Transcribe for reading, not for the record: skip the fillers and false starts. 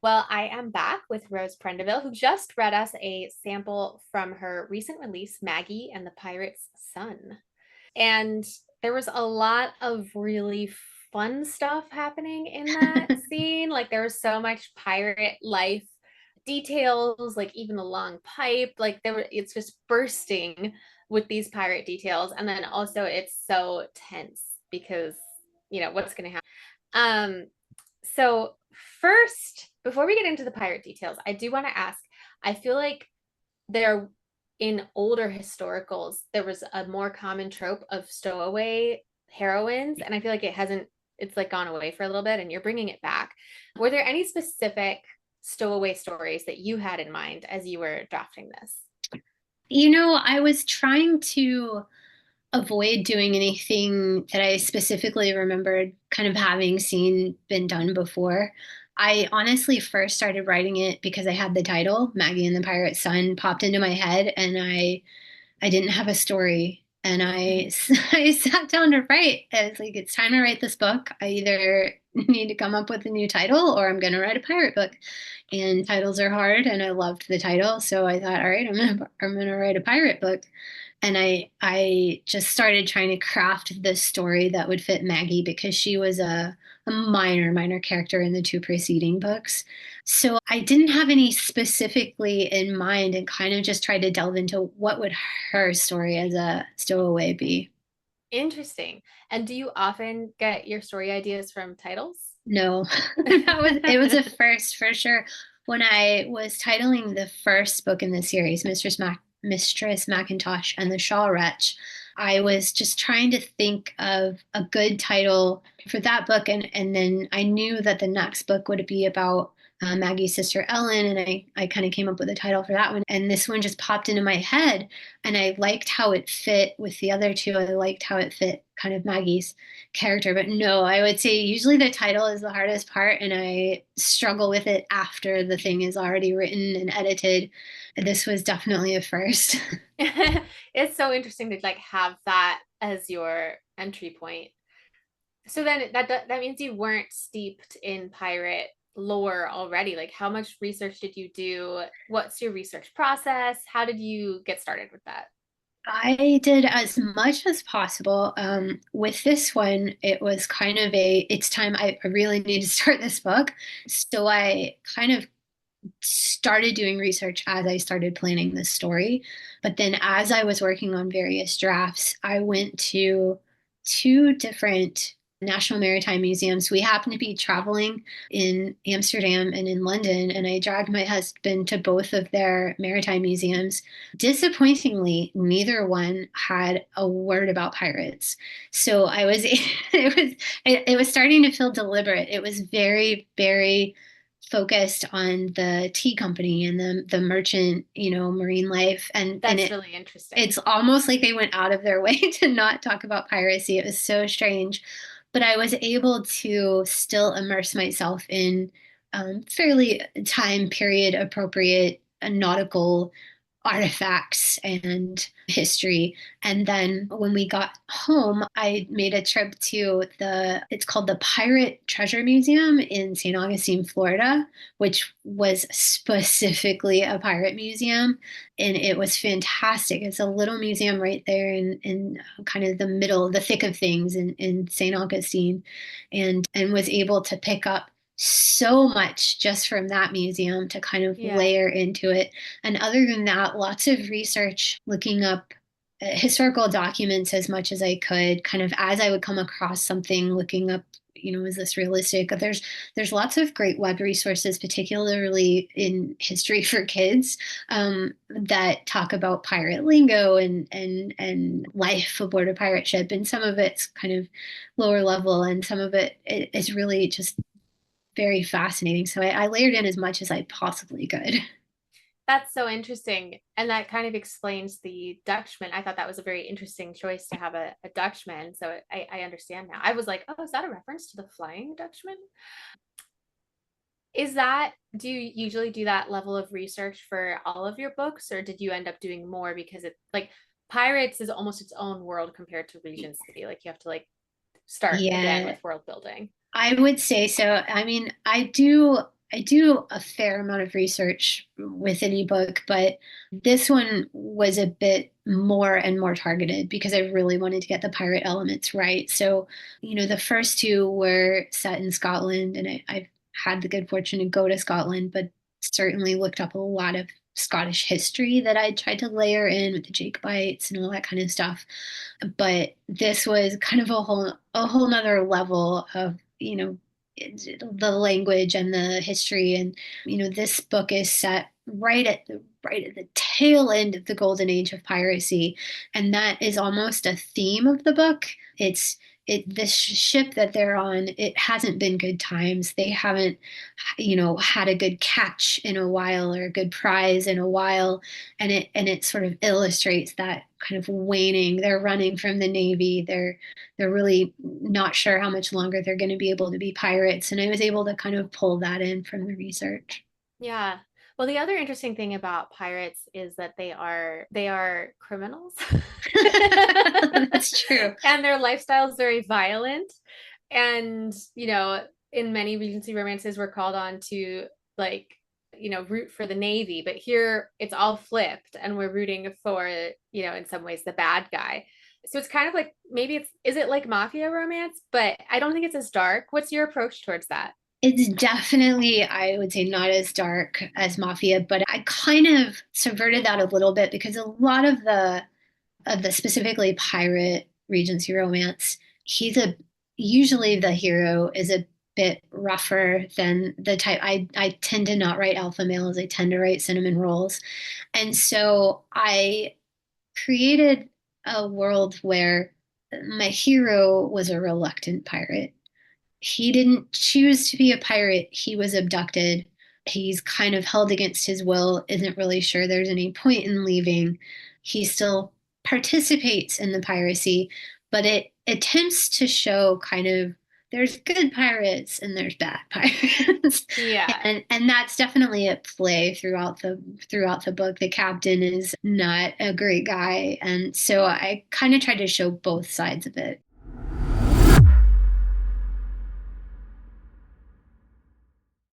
Well, I am back with Rose Prendeville, who just read us a sample from her recent release, Maggie and the Pirate's Son. And there was a lot of really fun stuff happening in that scene. Like there was so much pirate life details, like even the long pipe, like it's just bursting with these pirate details. And then also it's so tense because what's gonna happen. So first, before we get into the pirate details, I do want to ask, I feel like there in older historicals, there was a more common trope of stowaway heroines, and I feel like it's like gone away for a little bit, and you're bringing it back. Were there any specific stowaway stories that you had in mind as you were drafting this? I was trying to avoid doing anything that I specifically remembered kind of having been done before. I honestly first started writing it because I had the title, Maggie and the Pirate's Son, popped into my head, and I didn't have a story. And I sat down to write. I was like, it's time to write this book. I either need to come up with a new title or I'm going to write a pirate book. And titles are hard, and I loved the title. So I thought, all right, I'm gonna write a pirate book. And I just started trying to craft this story that would fit Maggie because she was a minor character in the two preceding books. So I didn't have any specifically in mind and kind of just tried to delve into what would her story as a stowaway be. Interesting. And do you often get your story ideas from titles? No, it was a first for sure. When I was titling the first book in the series, Mistress Mackintosh and the Shaw Wretch, I was just trying to think of a good title for that book, and then I knew that the next book would be about Maggie's sister Ellen, and I kind of came up with a title for that one, and this one just popped into my head, and I liked how it fit with the other two. I liked how it fit kind of Maggie's character. But no, I would say usually the title is the hardest part, and I struggle with it after the thing is already written and edited. This was definitely a first. It's so interesting to like have that as your entry point. So then that means you weren't steeped in pirate lore already. Like how much research did you do? What's your research process? How did you get started with that? I did as much as possible. With this one, it was kind of it's time I really need to start this book. So I kind of started doing research as I started planning this story. But then as I was working on various drafts, I went to two different National Maritime Museums. We happened to be traveling in Amsterdam and in London, and I dragged my husband to both of their maritime museums. Disappointingly, neither one had a word about pirates. So I was it was starting to feel deliberate. It was very focused on the tea company and the merchant, marine life, and That's it really interesting. it's almost like they went out of their way to not talk about piracy. It was so strange, but I was able to still immerse myself in fairly time period appropriate nautical artifacts and history. And then when we got home, I made a trip to it's called the Pirate Treasure Museum in St. Augustine, Florida, which was specifically a pirate museum. And it was fantastic. It's a little museum right there in kind of the middle, the thick of things in St. Augustine, and was able to pick up so much just from that museum to kind of Yeah. layer into it. And other than that, lots of research looking up historical documents as much as I could, kind of as I would come across something, looking up, is this realistic? There's lots of great web resources, particularly in history for kids, that talk about pirate lingo and life aboard a pirate ship. And some of it's kind of lower level, and some of it is really just very fascinating. So I layered in as much as I possibly could. That's so interesting. And that kind of explains the Dutchman. I thought that was a very interesting choice to have a Dutchman. So I understand now. I was like, oh, is that a reference to the Flying Dutchman? Do you usually do that level of research for all of your books, or did you end up doing more because it like Pirates is almost its own world compared to Regency? Like you have to start again Yeah, with world building. I would say so. I mean, I do. I do a fair amount of research with any book, but this one was a bit more and more targeted because I really wanted to get the pirate elements right. So, the first two were set in Scotland, and I've had the good fortune to go to Scotland, but certainly looked up a lot of Scottish history that I tried to layer in with the Jacobites and all that kind of stuff. But this was kind of a whole nother level of, the language and the history. And, this book is set right at the tail end of the golden age of piracy. And that is almost a theme of the book. This ship that they're on, it hasn't been good times. They haven't, had a good catch in a while or a good prize in a while. And it sort of illustrates that kind of waning. They're running from the Navy. They're really not sure how much longer they're going to be able to be pirates. And I was able to kind of pull that in from the research. Yeah. Well, the other interesting thing about pirates is that they are criminals. That's true. And their lifestyle is very violent. And, in many Regency romances, we're called on to like, root for the Navy, but here it's all flipped and we're rooting for, in some ways the bad guy. So it's kind of like maybe is it like mafia romance, but I don't think it's as dark. What's your approach towards that? It's definitely, I would say, not as dark as Mafia, but I kind of subverted that a little bit because a lot of the specifically pirate Regency romance, he's a usually the hero is a bit rougher than the type. I tend to not write alpha males. I tend to write cinnamon rolls. And so I created a world where my hero was a reluctant pirate. He didn't choose to be a pirate. He was abducted. He's kind of held against his will, isn't really sure there's any point in leaving. He still participates in the piracy, but it attempts to show kind of there's good pirates and there's bad pirates. Yeah. And that's definitely at play throughout the book. The captain is not a great guy, and so I kind of tried to show both sides of it.